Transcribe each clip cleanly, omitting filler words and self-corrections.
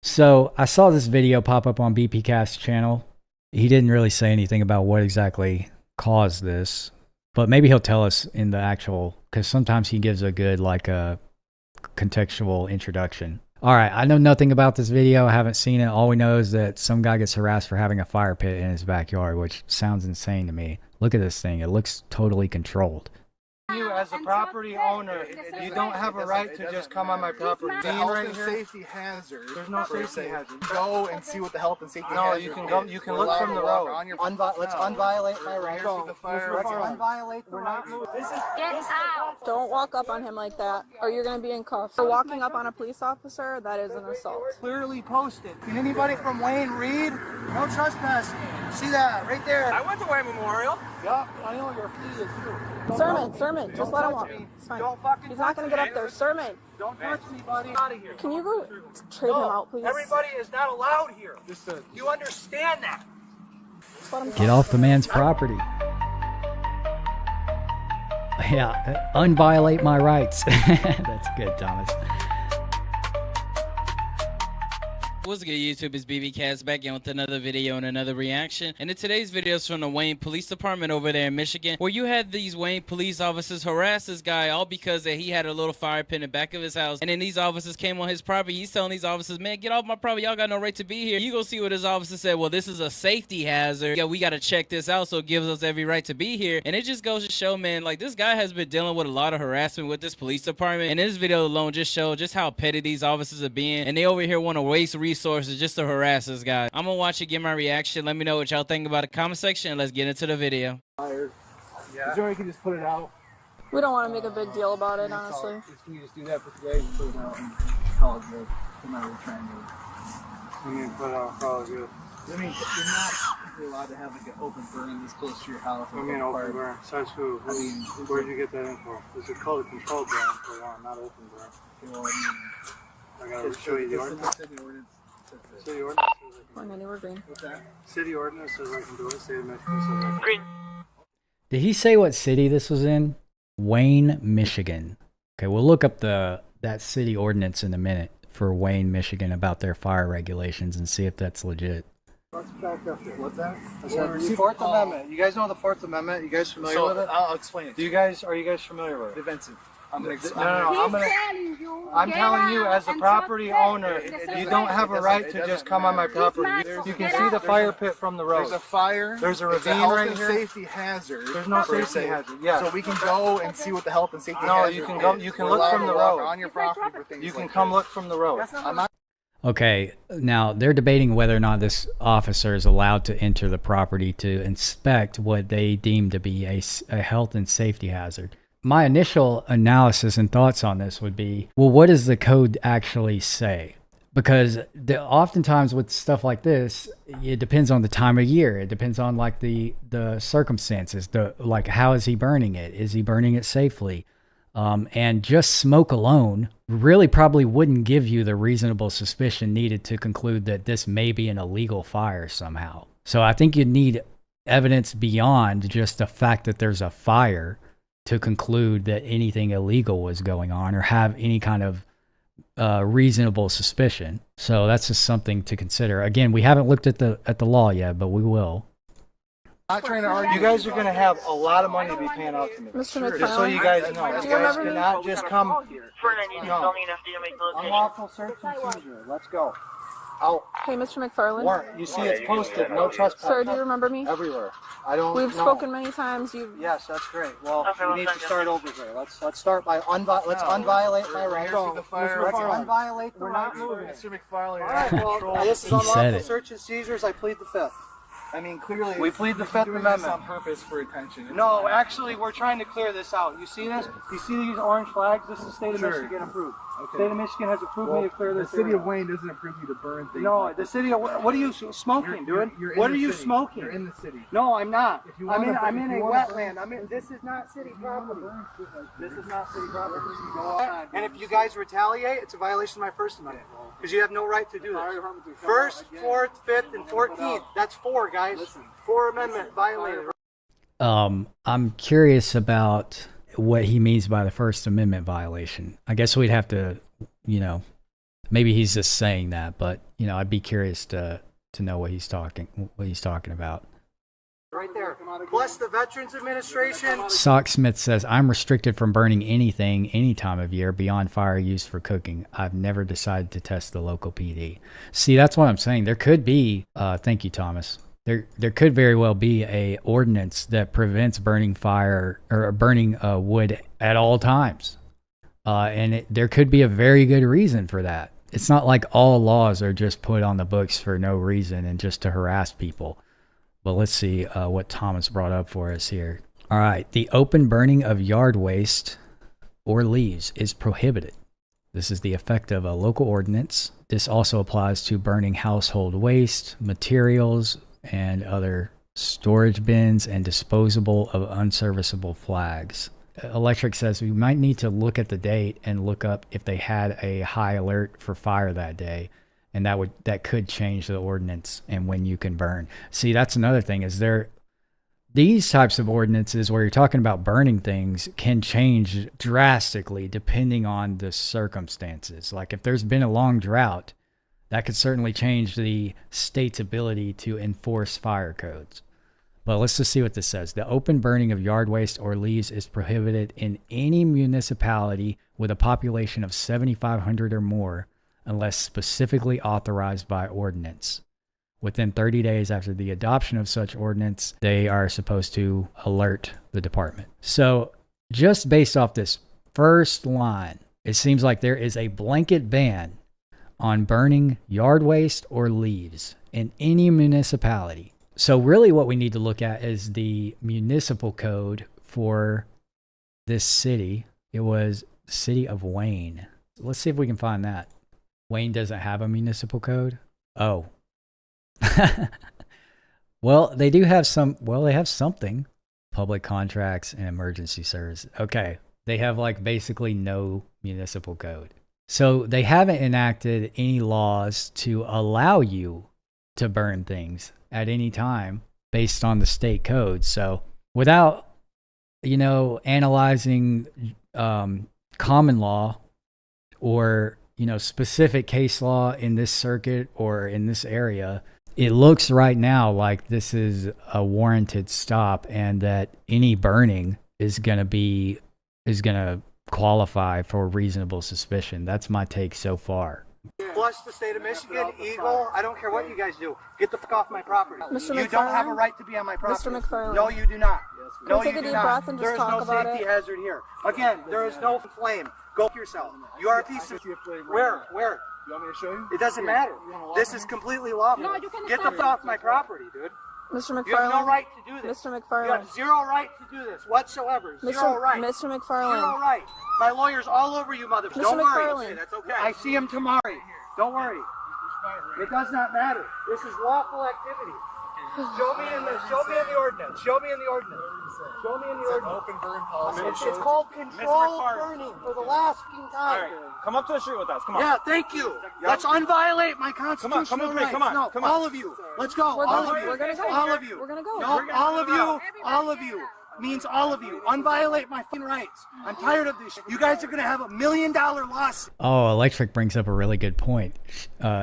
So I saw this video pop up on BPcast's channel. He didn't really say anything about what exactly caused this, but maybe he'll tell us in the actual, because sometimes he gives a good contextual introduction. All right, I know nothing about this video. I haven't seen it. All we know is that some guy gets harassed for having a fire pit in his backyard, which sounds insane to me. Look at this thing. It looks totally controlled. You as a property owner, you don't have a right to just come on my property. The health and safety hazard. There's no safety hazard. Go and see what the health and safety No, hazard you can go. You can look from the road. Let's unviolate my right. Let's unviolate the right. Get out! Don't walk up on him like that, or you're going to be in cuffs. For walking up on a police officer, that is an assault. Clearly posted. Can anybody from Wayne read? No trespassing. See that right there? I went to Wayne Memorial. Yeah, I know your fee is too. Sermon, just let him walk. It's fine. He's not going to get up there. Sermon. Don't touch me, buddy. Out of here. Can you go trade him out, please? Everybody is not allowed here. You understand that? Get off the man's property. Yeah, unviolate my rights. That's good, Thomas. What's good, YouTube? It's BBcast back in with another video and another reaction. And in today's video is from the Wayne Police Department over there in Michigan, where you had these Wayne police officers harass this guy all because that he had a little fire pit in the back of his house. And then these officers came on his property. He's telling these officers, man, get off my property. Y'all got no right to be here. You go see what his officer said. Well, this is a safety hazard. Yeah, we got to check this out, so it gives us every right to be here. And it just goes to show, man, like this guy has been dealing with a lot of harassment with this police department. And this video alone just showed just how petty these officers are being. And they over here want to waste resources just to harass this guy. I'm gonna watch it, get my reaction. Let me know what y'all think about the comment section, and let's get into the video. Yeah. Is there way you can just put it out? We don't want to make a big deal about it, honestly. Can you just do that for today and put it out and call it good? We're trying to. I mean, put it out, call it good. I mean, you're not allowed to have like an open burn this close to your house. I mean, open burn. Says who? I mean, where'd you get that info? It's a color control burn for one, not open burn. Well, I gotta show you the ordinance. City ordinance. City ordinance says I Or maybe we're green. What's that? City ordinance says I can do it. State of Michigan says I can. Did he say what city this was in? Wayne, Michigan. Okay, we'll look up that city ordinance in a minute for Wayne, Michigan about their fire regulations and see if that's legit. Let's back up there. What's that? The Fourth Amendment. You guys know the Fourth Amendment? You guys familiar with it? I'll explain it. Are you guys familiar with it? Defensive. I'm gonna I'm telling you as a property owner, you don't have a right to just come on my property. You can see the fire pit from the road. There's a fire. There's a It's ravine health right and here. safety hazard. There's no safety hazard. Yeah. So we can go and see what the health and safety No, hazard you can go. is. You can We're look allowed from to the walk road. on your property for things You can like come that. look from the road. I'm not. Okay, now they're debating whether or not this officer is allowed to enter the property to inspect what they deem to be a health and safety hazard. My initial analysis and thoughts on this would be, well, what does the code actually say? Because oftentimes with stuff like this, it depends on the time of year. It depends on like the circumstances. Like how is he burning it? Is he burning it safely? And just smoke alone really probably wouldn't give you the reasonable suspicion needed to conclude that this may be an illegal fire somehow. So I think you'd need evidence beyond just the fact that there's a fire to conclude that anything illegal was going on or have any kind of reasonable suspicion. So that's just something to consider. Again, we haven't looked at the law yet, but we will. I'm not trying to argue. You guys are going to have a lot of money to be paying out to me. Mr. Just so McFarland. you guys know, Do you you guys remember me? cannot just come. No. I'm Unlawful search and seizure. Let's go. Out. Hey, Mr. McFarland. Warrant. You see it's posted. No trespass. Sir, do you remember me? Everywhere. I don't. We've know. spoken many times. Yes, that's great. Well, Okay, we need to start over here. Let's start by let's No, unviolate my we're right. here for the fire. Let's unviolate the We're right. not moving. Mr. McFarland, All right, well, this is He said unlawful it. search and seizures. I plead the fifth. I mean, clearly, We plead the you're Fifth doing this Amendment. on purpose for attention. It's No, not. actually, we're trying to clear this out. You see this? You see these orange flags? This is the state of Sure. Michigan approved. Okay. State of Michigan has approved Well, me to clear the this. city area of out. Wayne doesn't approve you to burn things. No, like the this. city of what are you smoking, dude? You're in What the are you city. smoking? You're in the city. No, I'm not. If you I'm wanna in. burn- I'm if in you a wanna wetland. burn- I'm in. This is not city property. This is not city property. Go outside. And if you guys retaliate, it's a violation of my First Amendment because you have no right to do this. First, Fourth, Fifth, and 14th. That's four, guys. Four amendment violated. I'm curious about what he means by the First Amendment violation. I guess we'd have to, Maybe he's just saying that, but you know, I'd be curious to know what he's talking about. Right there. Plus the Veterans Administration. Socksmith says, I'm restricted from burning anything any time of year beyond fire used for cooking. I've never decided to test the local PD. See, that's what I'm saying. There could be, thank you, Thomas. There could very well be a ordinance that prevents burning fire or burning wood at all times. And there could be a very good reason for that. It's not like all laws are just put on the books for no reason and just to harass people. But let's see what Thomas brought up for us here. All right. The open burning of yard waste or leaves is prohibited. This is the effect of a local ordinance. This also applies to burning household waste, materials, and other storage bins and disposable of unserviceable flags. Electric says we might need to look at the date and look up if they had a high alert for fire that day. And that could change the ordinance and when you can burn. See, that's another thing is these types of ordinances where you're talking about burning things can change drastically depending on the circumstances. Like if there's been a long drought, that could certainly change the state's ability to enforce fire codes. But let's just see what this says. The open burning of yard waste or leaves is prohibited in any municipality with a population of 7,500 or more, unless specifically authorized by ordinance. Within 30 days after the adoption of such ordinance, they are supposed to alert the department. So just based off this first line, it seems like there is a blanket ban on burning yard waste or leaves in any municipality. So really what we need to look at is the municipal code for this city. It was the city of Wayne. Let's see if we can find that. Wayne doesn't have a municipal code? Oh. Well, they do have they have something. Public contracts and emergency service. Okay. They have like basically no municipal code. So they haven't enacted any laws to allow you to burn things at any time based on the state code. So without, analyzing common law or specific case law in this circuit or in this area, it looks right now like this is a warranted stop and that any burning is going to qualify for reasonable suspicion. That's my take so far. Plus the state of Michigan, Eagle, I don't care what you guys do. Get the fuck off my property. Mr. You don't have a right to be on my property. Mr. McFarland. No, you do not. Can we take a deep breath and just talk about it? There is no safety hazard here. Again, there is no flame. Go yourself. You are a piece of... Where? You want me to show you? It doesn't matter. This is completely lawful. No, you can Get the fuck off my property, dude. Mr. McFarland. You have no right to do this. Mr. You McFarland. have zero right to do this whatsoever. Zero right. Mr. McFarland. Zero right. My lawyer's all over you, motherfucker. Don't worry. McFarland. That's okay. I see him tomorrow. Don't worry. It does not matter. This is lawful activity. Show me in the ordinance. Show me in the ordinance. Show me in the ordinance. Open burn policy. It's called controlled burning for the last time. All right, come up to the street with us. Come on. Yeah, thank you. Let's unviolate my constitutional with me. rights. Come on, No, come on. all of you. Let's go. We're All gonna- of you. we're gonna go. All of you. We're gonna go. No, We're all of you. All of you means all of you. Unviolate my fucking rights. I'm tired of this shit. You guys are going to have $1 million loss. Oh, Electric brings up a really good point.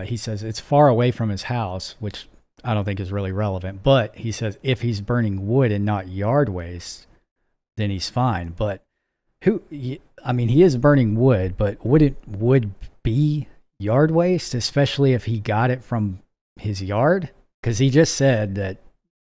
He says it's far away from his house, which I don't think is really relevant. But he says if he's burning wood and not yard waste, then he's fine. But he is burning wood, but wouldn't wood be yard waste, especially if he got it from his yard? Because he just said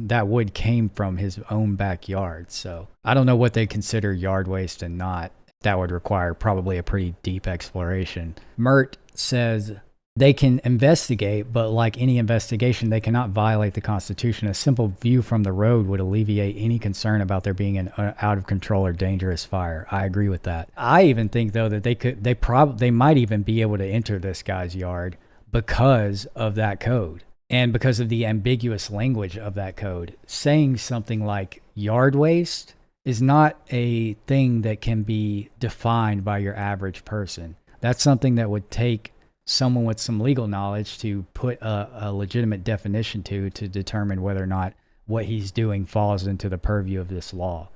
that wood came from his own backyard. So I don't know what they consider yard waste and not. That would require probably a pretty deep exploration. Mert says they can investigate, but like any investigation, they cannot violate the Constitution. A simple view from the road would alleviate any concern about there being an out of control or dangerous fire. I agree with that. I even think though that they might even be able to enter this guy's yard because of that code. And because of the ambiguous language of that code, saying something like yard waste is not a thing that can be defined by your average person. That's something that would take someone with some legal knowledge to put a legitimate definition to determine whether or not what he's doing falls into the purview of this law.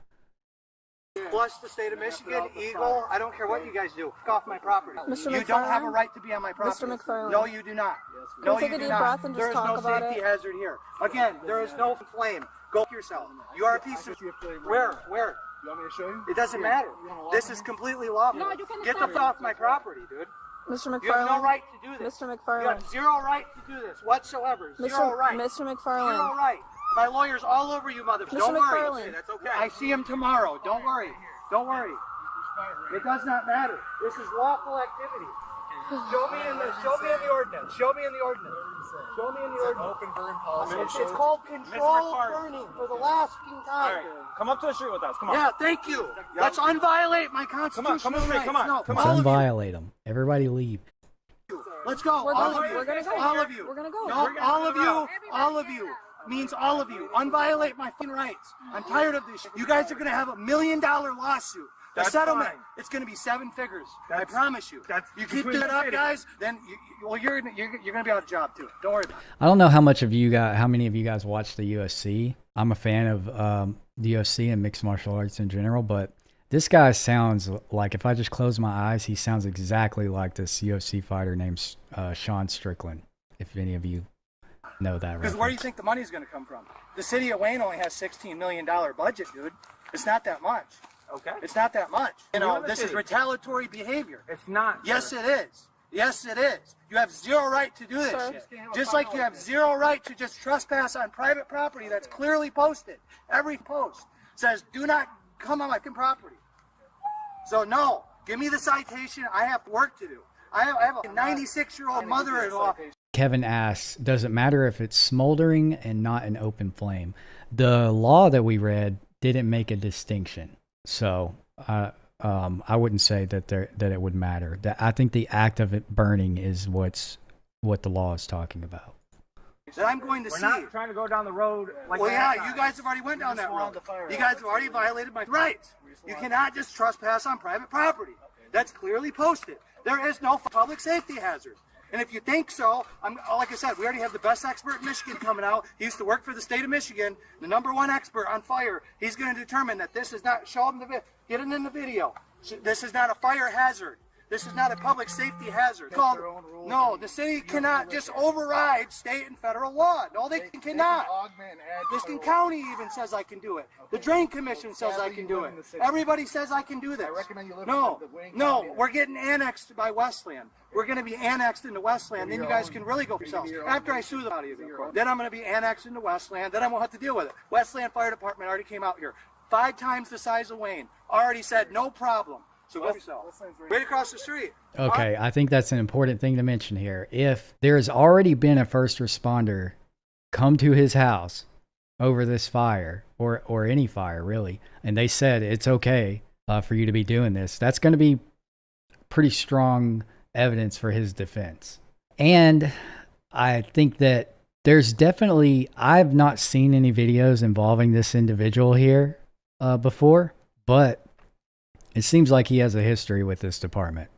plus the state of Michigan, Eagle, I don't care what you guys do. Fuck off my property. Mr. You don't have a McFarland? right to be on my property. Mr. McFarland? No, you do not. Can No, we take you a do deep not. breath and just There is talk no about safety it? hazard here. Again, there is no flame. Go f- yourself. You are a piece of... Where? Where? You want me to show you? It doesn't matter. This is completely lawful. Get the fuck off my property, dude. Mr. You have no McFarland? right to do this. Mr. You McFarland? have zero right to do this whatsoever. Zero right. Mr. Zero McFarland? right. My lawyer's all over you, motherfucker. Mr. Don't worry. McFarland. That's okay. I see him tomorrow. Don't worry. Don't worry. It does not matter. This is lawful activity. Show me in the ordinance. Show me in the ordinance. Show me in the ordinance. Open burn policy. It's called controlled McFarland. burning for the last fucking time. Come up to the street with us. Come on. Yeah, thank you. Let's unviolate my constitutional come with me, rights. come on, No, come Let's all of you. unviolate them. Everybody leave. Let's go. We're all gonna- of you. we're gonna go. All of you. We're gonna go. No, We're all of you. All of you. Means all of you. Unviolate my fucking rights. I'm tired of this shit. You guys are going to have $1 million lawsuit. The That's settlement, fine. it's going to be 7 figures. I That's- promise you. that's You keep between that the up, city. guys, then you're going to be out of job too. Don't worry about it. I don't know how many of you guys watch the UFC. I'm a fan of the UFC and mixed martial arts in general, but this guy sounds like, if I just close my eyes, he sounds exactly like this UFC fighter named Sean Strickland. If any of you know that. Because where do you reference. think the money's going to come from? The city of Wayne only has $16 million budget, dude. It's not that much. Okay. It's not that much. You know, in the this is city. retaliatory behavior. It's not. Yes, sir. it is. Yes, it is. You have zero right to do this Sir. shit. Just like you have zero right to just trespass on private property that's clearly posted. Every post says, do not come on my property. So no, give me the citation. I have work to do. I have a 96-year-old mother-in-law. Kevin asks, does it matter if it's smoldering and not an open flame? The law that we read didn't make a distinction. So I wouldn't say that it would matter. I think the act of it burning is what the law is talking about. That I'm going to We're see. not trying to go down the road like Well, that. yeah, you guys have already went down that road. You guys have already violated my rights. You cannot just trespass on private property. That's clearly posted. There is no public safety hazard. And if you think so, like I said, we already have the best expert in Michigan coming out. He used to work for the state of Michigan, the #1 expert on fire. He's going to determine that this is not, show him get it in the video. This is not a fire hazard. This is not a public safety hazard. No, the city cannot just override state and federal law. No, they cannot. Diskin County even says I can do it. The Drain Commission says I can do it. Everybody says I can do this. No, we're getting annexed by Westland. We're going to be annexed into Westland. Then you guys can really go for yourselves. After I sue them out of you, then I'm going to be annexed into Westland. Then I won't have to deal with it. Westland Fire Department already came out here. 5 times the size of Wayne. Already said no problem. So go yourself. Right across the street. Okay, I think that's an important thing to mention here. If there has already been a first responder come to his house over this fire, or any fire really, and they said it's okay for you to be doing this, that's going to be pretty strong evidence for his defense. And I think that there's definitely, I've not seen any videos involving this individual here before, but it seems like he has a history with this department.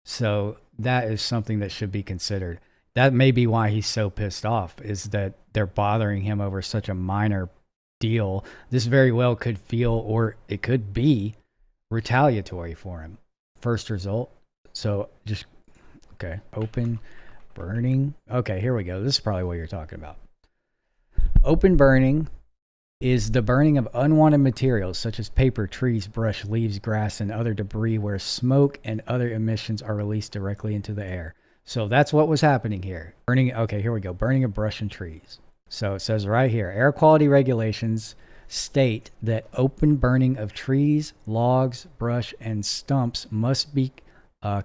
So that is something that should be considered. That may be why he's so pissed off, is that they're bothering him over such a minor deal. This very well could feel, or it could be, retaliatory for him. First result. So just, okay, open burning. Okay, here we go. This is probably what you're talking about. Open burning is the burning of unwanted materials such as paper, trees, brush, leaves, grass, and other debris where smoke and other emissions are released directly into the air. So that's what was happening here. Burning, okay, here we go. Burning of brush and trees. So it says right here, air quality regulations state that open burning of trees, logs, brush, and stumps must be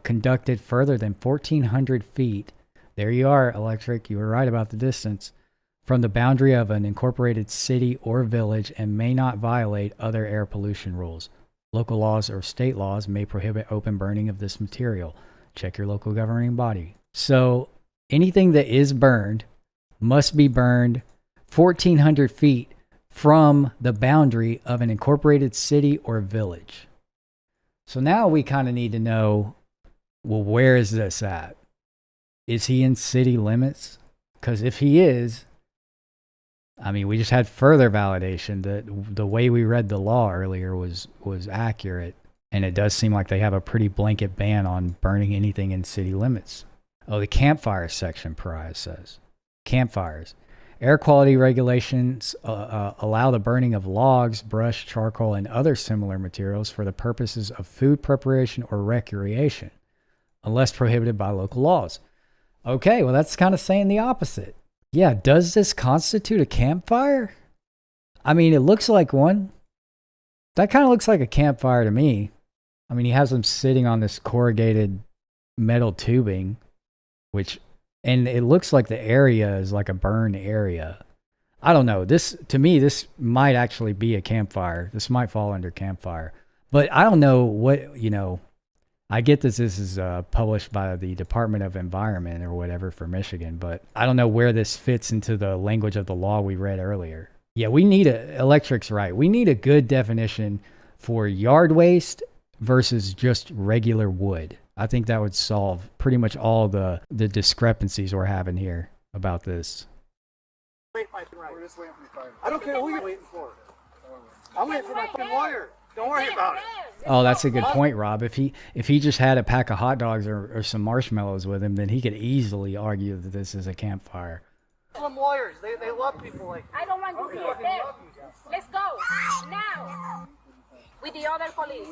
conducted further than 1,400 feet. There you are, Electric. You were right about the distance. From the boundary of an incorporated city or village, and may not violate other air pollution rules. Local laws or state laws may prohibit open burning of this material. Check your local governing body. So anything that is burned must be burned 1,400 feet from the boundary of an incorporated city or village. So now we kind of need to know, well, where is this at? Is he in city limits? Because if he is, I mean, we just had further validation that the way we read the law earlier was accurate. And it does seem like they have a pretty blanket ban on burning anything in city limits. Oh, the campfire section, Pariah says. Campfires. Air quality regulations allow the burning of logs, brush, charcoal, and other similar materials for the purposes of food preparation or recreation, unless prohibited by local laws. Okay, well, that's kind of saying the opposite. Yeah, does this constitute a campfire? I mean, it looks like one. That kind of looks like a campfire to me. I mean, he has them sitting on this corrugated metal tubing, and it looks like the area is like a burned area. I don't know. To me, this might actually be a campfire. This might fall under campfire. But I don't know what, I get this is published by the Department of Environment or whatever for Michigan, but I don't know where this fits into the language of the law we read earlier. Yeah, Electric's right. We need a good definition for yard waste versus just regular wood. I think that would solve pretty much all the discrepancies we're having here about this. We're just waiting for the fire. I don't care who you're waiting for. I'm waiting for my fucking lawyer. Don't worry about it. Oh, that's a good point, Rob. If he just had a pack of hot dogs or some marshmallows with him, then he could easily argue that this is a campfire. Some lawyers, they love people like I don't want to be there. Let's go now with the other police.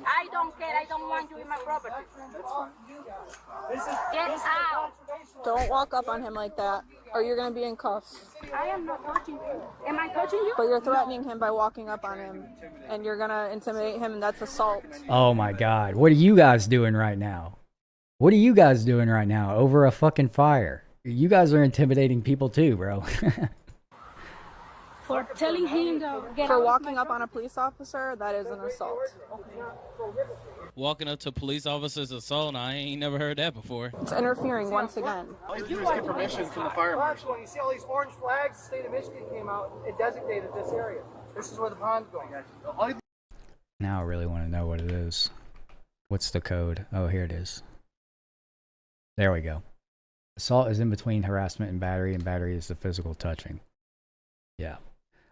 I don't care. I don't want you in my property. Get out. Don't walk up on him like that, or you're going to be in cuffs. I am not touching you. Am I touching you? But you're threatening him by walking up on him, and you're going to intimidate him, and that's assault. Oh my God. What are you guys doing right now? What are you guys doing right now over a fucking fire? You guys are intimidating people too, bro. For telling him to get For out walking up on a police officer, that is an assault. Walking up to police officers assault? I ain't never heard that before. It's interfering once again. all you do is get permission from the fire marshal. You see all these orange flags? The state of Michigan came out and designated this area. This is where the pond's going. Now I really want to know what it is. What's the code? Oh, here it is. There we go. Assault is in between harassment and battery is the physical touching. Yeah.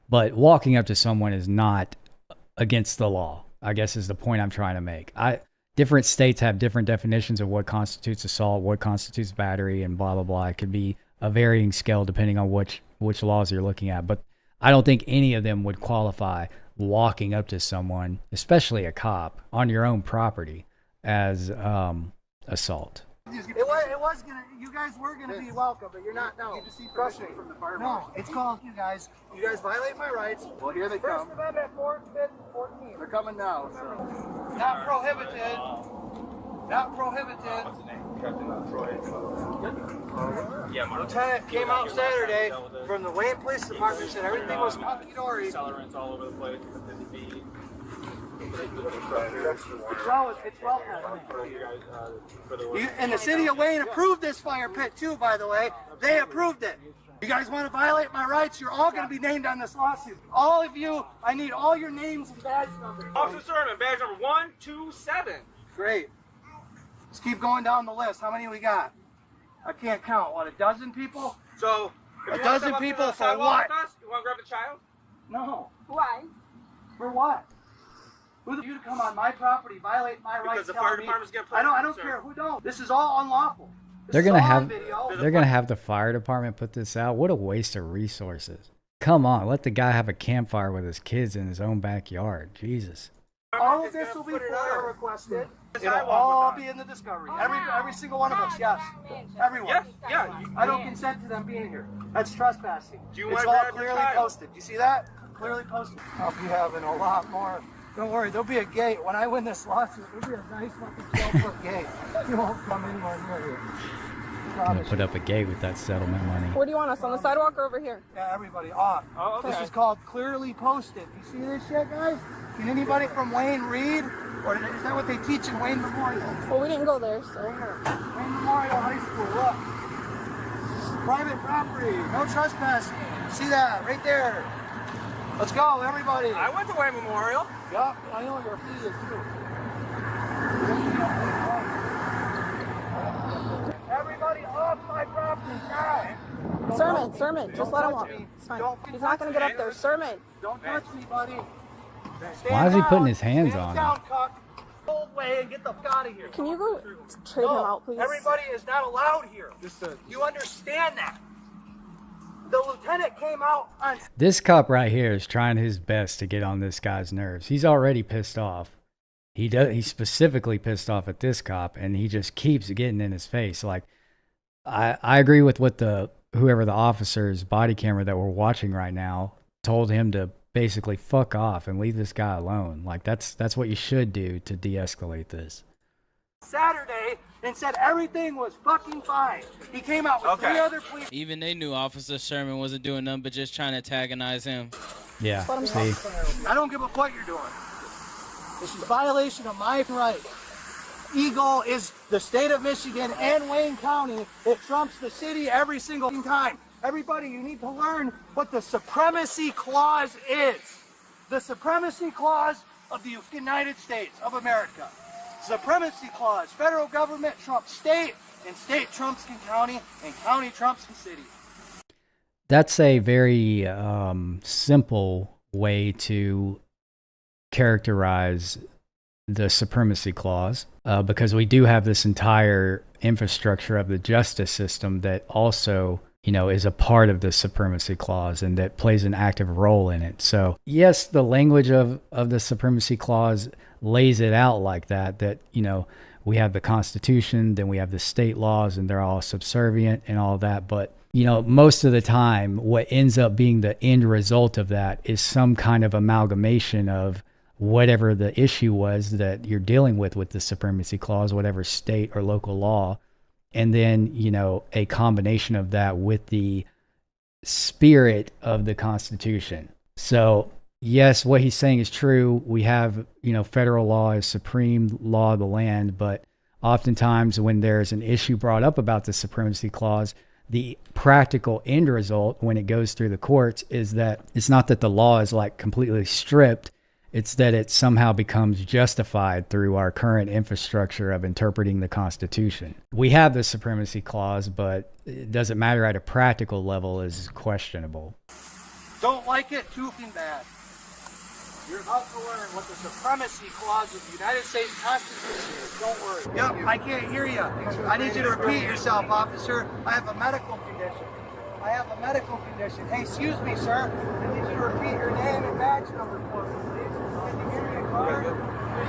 But walking up to someone is not against the law, I guess is the point I'm trying to make. Different states have different definitions of what constitutes assault, what constitutes battery, and blah, blah, blah. It could be a varying scale depending on which laws you're looking at. But I don't think any of them would qualify walking up to someone, especially a cop, on your own property as assault. It was gonna. You guys were gonna be welcome, but you're not now. Trust me. From the fire marshal. It's called you guys. You guys violate my rights. Well, here they come. First Amendment, 4th, 5th, 14. They're coming now. So. Not prohibited. Not prohibited. What's the name? Captain Troy. Yeah, Mark. Lieutenant came out Saturday from the Wayne Police Department. Said everything was hunky dory. Accelerants all over the place. 50 feet. It's well and the city of Wayne approved this fire pit too, by the way. They approved it. You guys want to violate my rights? You're all going to be named on this lawsuit. All of you, I need all your names and badge numbers. Officer Sermon, badge number 127. Great. Let's keep going down the list. How many we got? I can't count. What, a dozen people? So, if A you wanna dozen step up to people the for sidewalk what? with us, you want to grab the child? No. Why? For what? Who the you to come on my property, violate my rights? Because the tell fire me- department's getting I don't sir. care who don't. This is all unlawful. This They're is gonna all have on video. they're gonna have the fire department put this out. What a waste of resources. Come on, let the guy have a campfire with his kids in his own backyard. Jesus. All of this will be FOIA requested. It'll all be in the discovery. Every single one of us, yes. Everyone. Yes, yeah. I don't consent to them being here. That's trespassing. Do you It's want to all grab your clearly child? posted. You see that? Clearly posted. I'll be having a lot more. Don't worry, there'll be a gate. When I win this lawsuit, there'll be a nice fucking 12-foot gate. You won't come anywhere near here. I'm gonna put up a gate with that settlement money. Where do you want us, on the sidewalk or over here? Yeah, everybody off. Oh, okay. This is called clearly posted. You see this shit, guys? Can anybody from Wayne read? Or is that what they teach in Wayne Memorial? Well, we didn't go there, so. Right here. Wayne Memorial High School, look. Private property, no trespassing. See that, right there. Let's go, everybody. I went to Wayne Memorial. Yup, I know your fee is too. Everybody off my property now. Sermon, Sermon. Just let him walk. It's fine. He's not gonna get up there. Sermon. Don't touch me, buddy. Why is he putting his hands Stand on down, him? cuck. Old way and get the fuck out of here. Can you go trade him out, please? Everybody is not allowed here. You understand that? The lieutenant came out on. This cop right here is trying his best to get on this guy's nerves. He's already pissed off. He's specifically pissed off at this cop, and he just keeps getting in his face. Like, I agree with what whoever the officer's body camera that we're watching right now told him to basically fuck off and leave this guy alone. Like, that's what you should do to de-escalate this. Saturday and said everything was fucking fine. He came out with 3 other police. Even they knew Officer Sherman wasn't doing nothing but just trying to antagonize him. Yeah, see? I don't give a what you're doing. This is a violation of my rights. Eagle is the state of Michigan and Wayne County. It trumps the city every single time. Everybody, you need to learn what the supremacy clause is. The supremacy clause of the United States of America. Supremacy clause. Federal government trumps state, and state trumps county, and county trumps the city. That's a very simple way to characterize the supremacy clause, because we do have this entire infrastructure of the justice system that also, you know, is a part of the supremacy clause and that plays an active role in it. So yes, the language of the supremacy clause lays it out like that, you know, we have the Constitution, then we have the state laws, and they're all subservient and all that. But, you know, most of the time, what ends up being the end result of that is some kind of amalgamation of whatever the issue was that you're dealing with the supremacy clause, whatever state or local law. And then, you know, a combination of that with the spirit of the Constitution. So yes, what he's saying is true. We have, you know, federal law is supreme law of the land, but oftentimes when there's an issue brought up about the supremacy clause, the practical end result when it goes through the courts is that it's not that the law is like completely stripped. It's that it somehow becomes justified through our current infrastructure of interpreting the Constitution. We have the supremacy clause, but does it matter at a practical level is questionable. Don't like it, too bad. You're about to learn what the supremacy clause of the United States Constitution is. Don't worry. Yep, I can't hear you. I need you to repeat yourself, officer. I have a medical condition. I have a medical condition. Hey, excuse me, sir. I need you to repeat your name and badge number for me, please. Can you give me a card? Could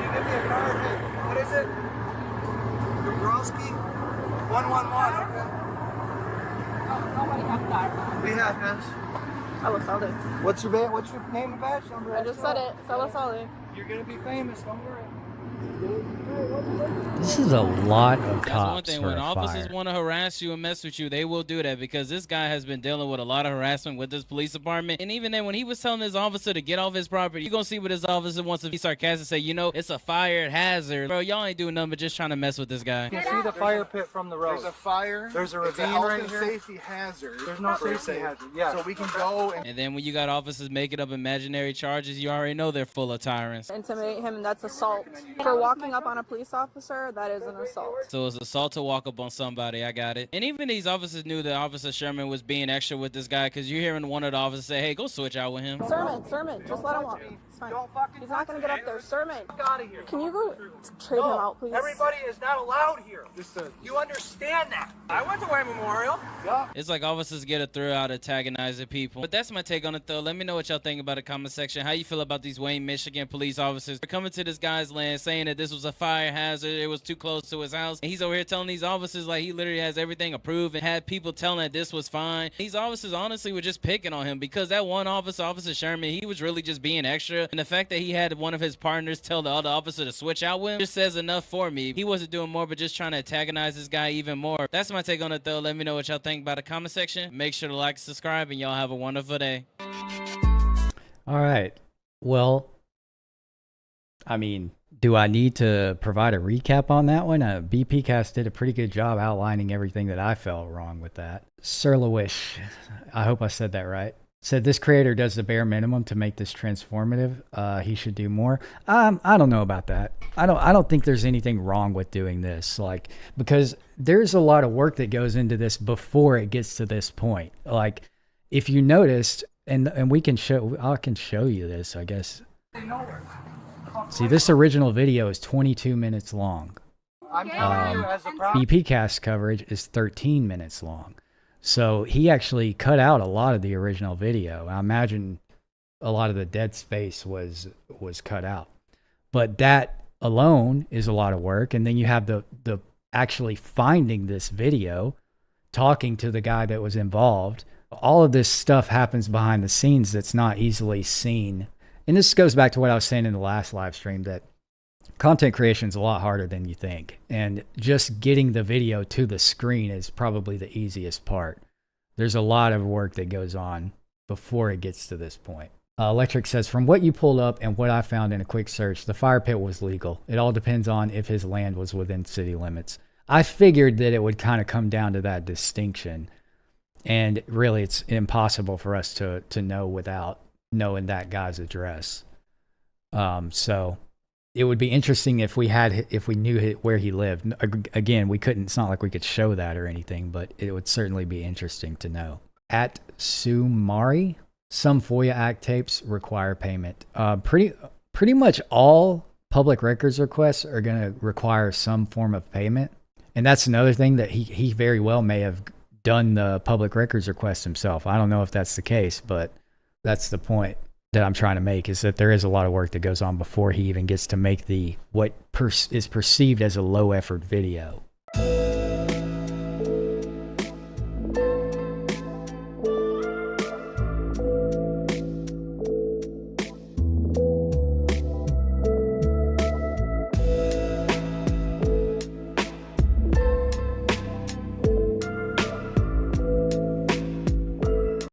you give me a card? Hey, what is it? Dubrowski? 111. Nobody has that. We have this. Salazar. What's your name and badge number? I just said it. Salazar. You're gonna be famous. Don't worry. This is a lot of That's one cops thing. for When a officers fire. want to harass you and mess with you, they will do that because this guy has been dealing with a lot of harassment with this police department. And even then, when he was telling his officer to get off his property, you're going to see what his officer wants to be sarcastic and say, you know, it's a fire hazard. Bro, y'all ain't doing nothing but just trying to mess with this guy. You can see the fire pit from the road. There's a fire. There's a It's ravine health right and here. safety hazard. There's no per safety se. hazard. Yeah. So we can go and And then when you got officers making up imaginary charges, you already know they're full of tyrants. Intimidate him, that's assault. For walking up on a police officer, that is an assault. So it's assault to walk up on somebody. I got it. And even these officers knew that Officer Sherman was being extra with this guy because you're hearing one of the officers say, hey, go switch out with him. Sermon, just let him walk. It's fine. Don't fucking He's not gonna get up there. Sermon. out of here. Can you go trade him out, please? Everybody is not allowed here. You understand that? I went to Wayne Memorial. Yeah. It's like officers get a thrill out of antagonizing people. But that's my take on it, though. Let me know what y'all think about it in the comment section. How you feel about these Wayne, Michigan police officers? They're coming to this guy's land saying that this was a fire hazard. It was too close to his house. And he's over here telling these officers like he literally has everything approved and had people telling that this was fine. These officers honestly were just picking on him because that one officer, Officer Sherman, he was really just being extra. And the fact that he had one of his partners tell the other officer to switch out with him just says enough for me. He wasn't doing more but just trying to antagonize this guy even more. That's my take on it, though. Let me know what y'all think about the comment section. Make sure to like, subscribe, and y'all have a wonderful day. All right. Well, I mean, do I need to provide a recap on that one? BPcast did a pretty good job outlining everything that I felt wrong with that. Sirlowish, I hope I said that right. said this creator does the bare minimum to make this transformative. He should do more. I don't know about that. I don't think there's anything wrong with doing this, like, because there's a lot of work that goes into this before it gets to this point. Like, if you noticed, and I can show you this, I guess. See, this original video is 22 minutes long. I'm telling you as a problem. BP cast coverage is 13 minutes long. So he actually cut out a lot of the original video. I imagine a lot of the dead space was cut out. But that alone is a lot of work. And then you have the actually finding this video, talking to the guy that was involved. All of this stuff happens behind the scenes that's not easily seen. And this goes back to what I was saying in the last live stream, that content creation is a lot harder than you think. And just getting the video to the screen is probably the easiest part. There's a lot of work that goes on before it gets to this point. Electric says, from what you pulled up and what I found in a quick search, the fire pit was legal. It all depends on if his land was within city limits. I figured that it would kind of come down to that distinction. And really, it's impossible for us to know without knowing that guy's address. So it would be interesting if we knew where he lived. Again, we couldn't. It's not like we could show that or anything, but it would certainly be interesting to know. At Sumari, some FOIA Act tapes require payment. Pretty much all public records requests are going to require some form of payment, and that's another thing that he very well may have done the public records request himself. I don't know if that's the case, but that's the point that I'm trying to make, is that there is a lot of work that goes on before he even gets to make what is perceived as a low effort video.